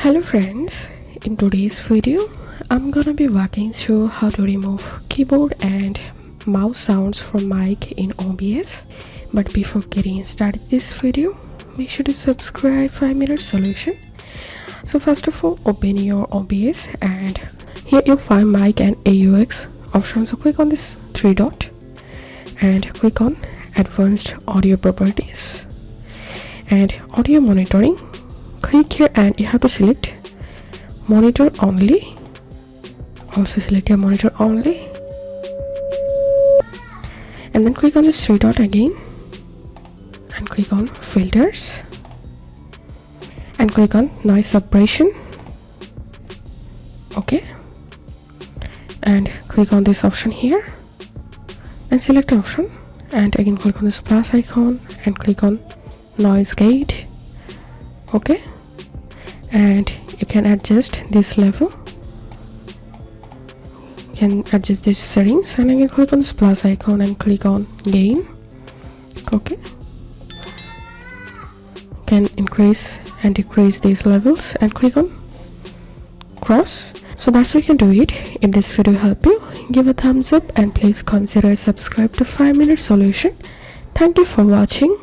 Hello friends, in today's video I'm gonna be walking through how to remove keyboard and mouse sounds from mic in OBS. But before getting started this video, make sure to subscribe 5-minute solution. So first of all, open your OBS and here you'll find mic and AUX option. So click on this three dot and click on advanced audio properties and audio monitoring. Click here and you have to select monitor only. Also select your monitor only and then click on this three dot again and click on filters and click on noise suppression. Okay, and click on this option here and select option and again click on this plus icon and click on noise gate. Okay, and you can adjust this level, you can adjust this settings and again click on this plus icon and click on gain. Okay, you can increase and decrease these levels and click on cross. So that's how you can do it. If this video helped you, give a thumbs up and please consider subscribe to 5-minute solution. Thank you for watching.